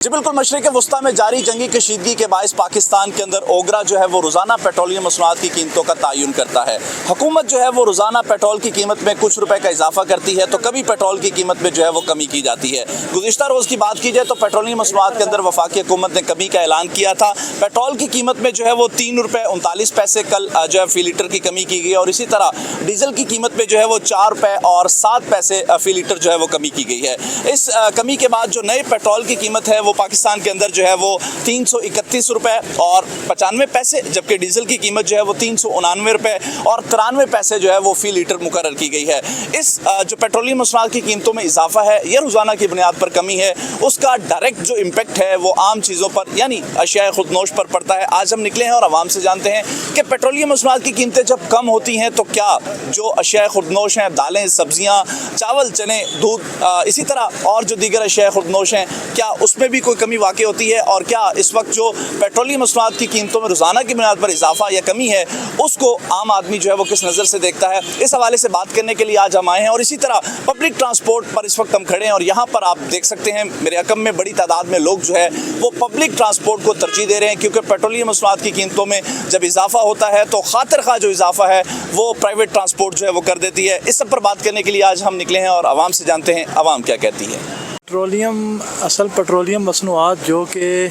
जी बिल्कुल, मशरिक़ वस्ता में जारी जंगी कशीदगी के बायस पाकिस्तान के अंदर ओगरा जो है वो रोज़ाना पेट्रोलियम मसनूआत की कीमतों का तयन करता है। हुकूमत जो है वो रोज़ाना पेट्रोल की कीमत में कुछ रुपए का इजाफा करती है तो कभी पेट्रोल की कीमत में जो है वो कमी की जाती है। गुज़िश्ता रोज़ की बात की जाए तो पेट्रोलियम मसनूआत के अंदर वफाकी हुकूमत ने कमी का ऐलान किया था। पेट्रोल की कीमत में जो है वो 3 रुपये 39 पैसे कल जो है फ़ी लीटर की कमी की गई और इसी तरह डीजल की कीमत में जो है वो 4 रुपये और 7 पैसे फ़ी लीटर जो है वो कमी की गई है। इस कमी के बाद जो नए पेट्रोल की कीमत है वो पाकिस्तान के अंदर जो है वो 331 रुपए और 95 पैसे, जबकि डीजल की कीमत जो है वो 399 रुपए और 93 पैसे जो है वो फ़ी लीटर मुकर्रर की गई है। इस जो पेट्रोलियम मसनूआत की कीमतों में इजाफा है या रोज़ाना की बुनियाद पर कमी है, उसका डायरेक्ट जो इम्पेक्ट है वो आम चीज़ों पर यानी अशिया खुदनोश पर पड़ता है। आज हम निकले हैं और आवाम से जानते हैं कि पेट्रोलियम मसनूआत की कीमतें जब कम होती हैं तो क्या जो अशिया खुदनोश हैं, दालें, सब्जियाँ, चावल, चने, दूध, इसी तरह और जो दीगर अशिया खुदनोश हैं, क्या उसमें भी कोई कमी वाक़ई होती है और क्या इस वक्त जो पेट्रोलियम मसनूआत की कीमतों में रोज़ाना की बुनियाद पर इजाफा या कमी है उसको आम आदमी जो है वो किस नज़र से देखता है, इस हवाले से बात करने के लिए आज हम आए हैं। और इसी तरह पब्लिक ट्रांसपोर्ट पर इस वक्त हम खड़े हैं और यहाँ पर आप देख सकते हैं मेरे अकम में बड़ी तादाद में लोग जो है वो पब्लिक ट्रांसपोर्ट को तरजीह दे रहे हैं, क्योंकि पेट्रोलियम मसनूआत की कीमतों में जब इजाफा होता है तो खातिर खा जो इजाफा है वो प्राइवेट ट्रांसपोर्ट जो है वो कर देती है। इस सब पर बात करने के लिए आज हम निकले हैं और आवाम से जानते हैं आवाम क्या कहती है। पेट्रोलियम मसनूआत जो कि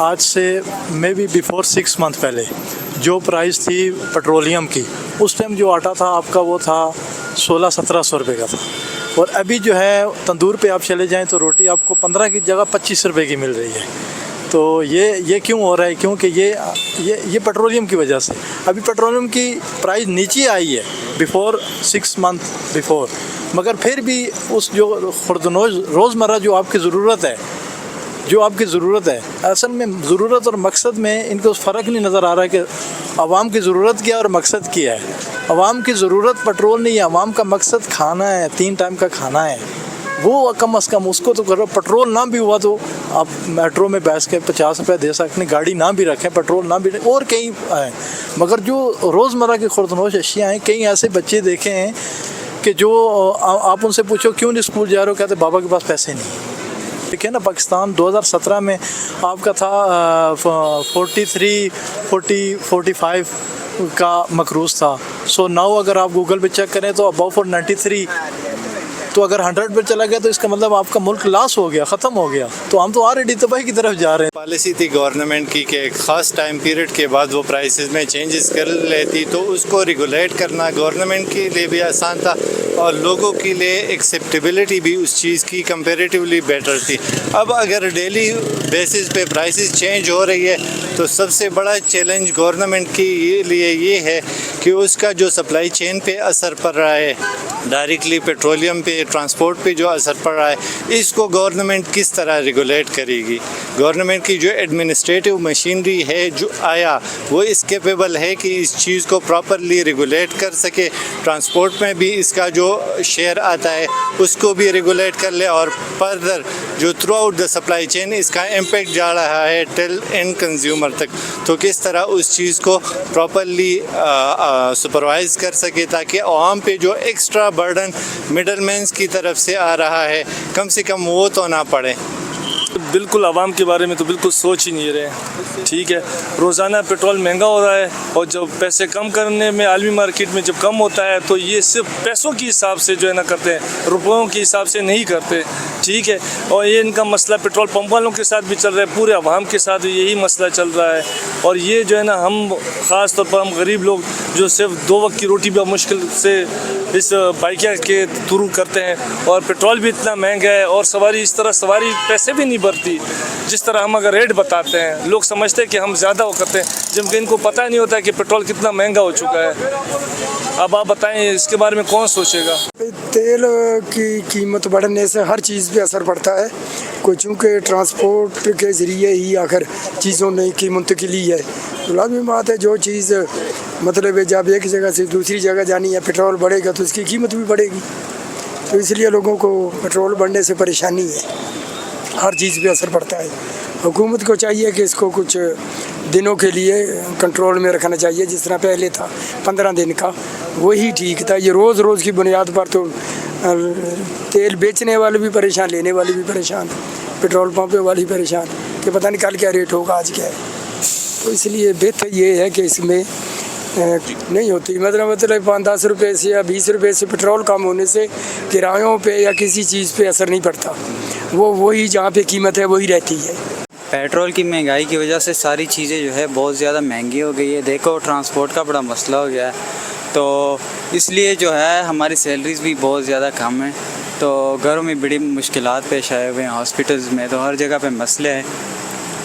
आज से मे बी बिफोर 6 मंथ पहले जो प्राइस थी पेट्रोलियम की, उस टाइम जो आटा था आपका वो था 1600-1700 रुपये का था। और अभी जो है तंदूर पे आप चले जाएं तो रोटी आपको 15 की जगह 25 रुपये की मिल रही है। तो ये क्यों हो रहा है? क्योंकि ये पेट्रोलियम की वजह से अभी पेट्रोलियम की प्राइस नीचे आई है बिफोर 6 मंथ बिफोर, मगर फिर भी उस जो रोज़मर्रा जो आपकी ज़रूरत है असल में ज़रूरत और मकसद में इनको फ़र्क नहीं नज़र आ रहा है कि आवाम की ज़रूरत क्या है और मकसद क्या है। आवाम की ज़रूरत पेट्रोल नहीं है, आवाम का मकसद खाना है, 3 टाइम का खाना है, वो कम अज़ कम उसको तो करो। पेट्रोल ना भी हुआ तो आप मेट्रो में बैठ के 50 रुपये दे सकते हैं, गाड़ी ना भी रखें, पेट्रोल ना भी रखें, और कई हैं। मगर जो रोज़मर्रा की खुर्दनोश अशिया हैं, कई ऐसे बच्चे देखे हैं कि जो आप उनसे पूछो क्यों नहीं स्कूल जा रहे हो, कहते बाबा के पास पैसे नहीं। ठीक है ना, पाकिस्तान 2017 में आपका था 45 का मकरूज़ था। सो नाउ अगर आप गूगल पे चेक करें तो अबाउट 93। तो अगर 100 पे चला गया तो इसका मतलब आपका मुल्क लॉस हो गया, ख़त्म हो गया। तो हम तो ऑलरेडी तबाही की तरफ जा रहे हैं। पॉलिसी थी गवर्नमेंट की कि एक ख़ास टाइम पीरियड के बाद वो प्राइसेस में चेंजेस कर लेती, तो उसको रेगुलेट करना गवर्नमेंट के लिए भी आसान था और लोगों के लिए एक्सेप्टेबिलिटी भी उस चीज़ की कंपैरेटिवली बेटर थी। अब अगर डेली बेसिस पे प्राइसेस चेंज हो रही है तो सबसे बड़ा चैलेंज गवर्नमेंट के लिए ये है कि उसका जो सप्लाई चेन पे असर पड़ रहा है, डायरेक्टली पेट्रोलियम पे, ट्रांसपोर्ट पे जो असर पड़ रहा है, इसको गवर्नमेंट किस तरह रेगुलेट करेगी। गवर्नमेंट की जो एडमिनिस्ट्रेटिव मशीनरी है जो आया, वो इस कैपेबल है कि इस चीज़ को प्रॉपरली रेगुलेट कर सके। ट्रांसपोर्ट में भी इसका जो शेयर आता है उसको भी रेगुलेट कर ले और फर्दर जो through out the supply chain इसका इम्पेक्ट जा रहा है टिल एंड कंज्यूमर तक, तो किस तरह उस चीज़ को प्रॉपरली सुपरवाइज़ कर सके ताकि आवाम पे जो एक्स्ट्रा बर्डन मिडलमैन्स की तरफ से आ रहा है कम से कम वो तो ना पड़े। बिल्कुल आवाम के बारे में तो बिल्कुल सोच ही नहीं रहे। ठीक है, रोज़ाना पेट्रोल महंगा हो रहा है और जब पैसे कम करने में आलमी मार्केट में जब कम होता है तो ये सिर्फ पैसों के हिसाब से जो है ना करते हैं, रुपयों के हिसाब से नहीं करते। ठीक है, और ये इनका मसला पेट्रोल पंप वालों के साथ भी चल रहा है, पूरे अवाम के साथ यही मसला चल रहा है। और ये जो है ना हम ख़ास तौर पर हम गरीब लोग जो सिर्फ 2 वक्त की रोटी भी मुश्किल से इस बाइकिया के थ्रू करते हैं और पेट्रोल भी इतना महंगा है और सवारी इस तरह सवारी पैसे भी नहीं भरती जिस तरह हम अगर रेट बताते हैं। लोग समझते हैं कि हम ज़्यादा वो करते हैं जबकि इनको पता नहीं होता है कि पेट्रोल कितना महंगा हो चुका है। अब आप बताएं इसके बारे में कौन सोचेगा। तेल की कीमत बढ़ने से हर चीज़ पे असर पड़ता है, कोई चूँकि ट्रांसपोर्ट के ज़रिए ही आखिर चीज़ों ने की मुंतकिली है। तो लाज़मी बात है जो चीज़ मतलब है जब एक जगह से दूसरी जगह जानी है पेट्रोल बढ़ेगा तो उसकी कीमत भी बढ़ेगी। तो इसलिए लोगों को पेट्रोल बढ़ने से परेशानी है, हर चीज़ पे असर पड़ता है। हुकूमत को चाहिए कि इसको कुछ दिनों के लिए कंट्रोल में रखना चाहिए, जिस तरह पहले था 15 दिन का, वही ठीक था। ये रोज़ की बुनियाद पर तो तेल बेचने वाले भी परेशान, लेने वाले भी परेशान। पेट्रोल पंप वाली परेशान कि पता नहीं कल क्या रेट होगा, आज क्या है। तो इसलिए बेहतर ये है कि इसमें नहीं होती, मतलब 5-10 रुपये से या 20 रुपये से पेट्रोल कम होने से किरायों पे या किसी चीज़ पे असर नहीं पड़ता, वो वही जहाँ पे कीमत है वही रहती है। पेट्रोल की महंगाई की वजह से सारी चीज़ें जो है बहुत ज़्यादा महंगी हो गई है। देखो ट्रांसपोर्ट का बड़ा मसला हो गया है, तो इसलिए जो है हमारी सैलरीज भी बहुत ज़्यादा कम है, तो घरों में बड़ी मुश्किलात पेश आए हुए हैं, हॉस्पिटल्स में तो हर जगह पे मसले हैं।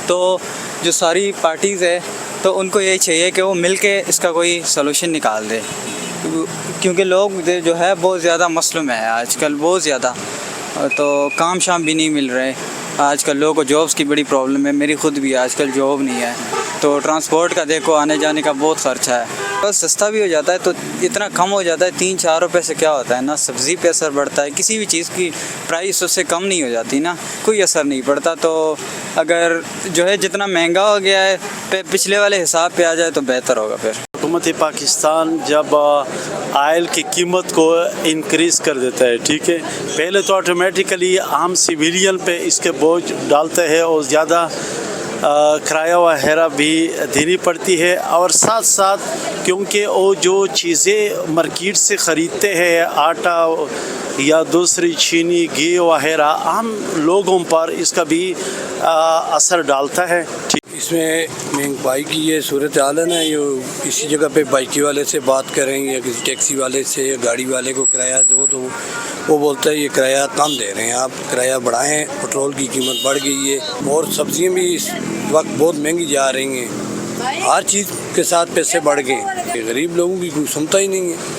तो जो सारी पार्टीज़ है तो उनको यही चाहिए कि वो मिल के इसका कोई सलूशन निकाल दे, क्योंकि लोग जो है बहुत ज़्यादा मसलों में है आजकल, बहुत ज़्यादा, तो काम शाम भी नहीं मिल रहे आजकल लोगों को। जॉब्स की बड़ी प्रॉब्लम है, मेरी खुद भी आजकल जॉब नहीं है, तो ट्रांसपोर्ट का देखो आने जाने का बहुत खर्चा है। बस सस्ता भी हो जाता है तो इतना कम हो जाता है, 3-4 रुपये से क्या होता है ना, सब्ज़ी पे असर पड़ता है, किसी भी चीज़ की प्राइस उससे कम नहीं हो जाती ना, कोई असर नहीं पड़ता। तो अगर जो है जितना महंगा हो गया है पिछले वाले हिसाब पे आ जाए तो बेहतर होगा। फिर हुकूमत पाकिस्तान जब आयल की कीमत को इंक्रीज़ कर देता है, ठीक है, पहले तो ऑटोमेटिकली आम सिविलियन पे इसके बोझ डालते हैं और ज़्यादा किराया वगैरह भी देनी पड़ती है, और साथ साथ क्योंकि वो जो चीज़ें मार्केट से ख़रीदते हैं, आटा या दूसरी चीनी घी वगैरह, आम लोगों पर इसका भी असर डालता है। इसमें महंगाई की ये सूरत हाल है ना, ये किसी जगह पे बाइकी वाले से बात करेंगे या किसी टैक्सी वाले से या गाड़ी वाले को किराया दो तो वो बोलता है ये किराया कम दे रहे हैं, आप किराया बढ़ाएं, पेट्रोल की कीमत बढ़ गई है और सब्जियां भी इस वक्त बहुत महंगी जा रही हैं, हर चीज़ के साथ पैसे बढ़ गए, गरीब लोगों की कोई सुनता ही नहीं है।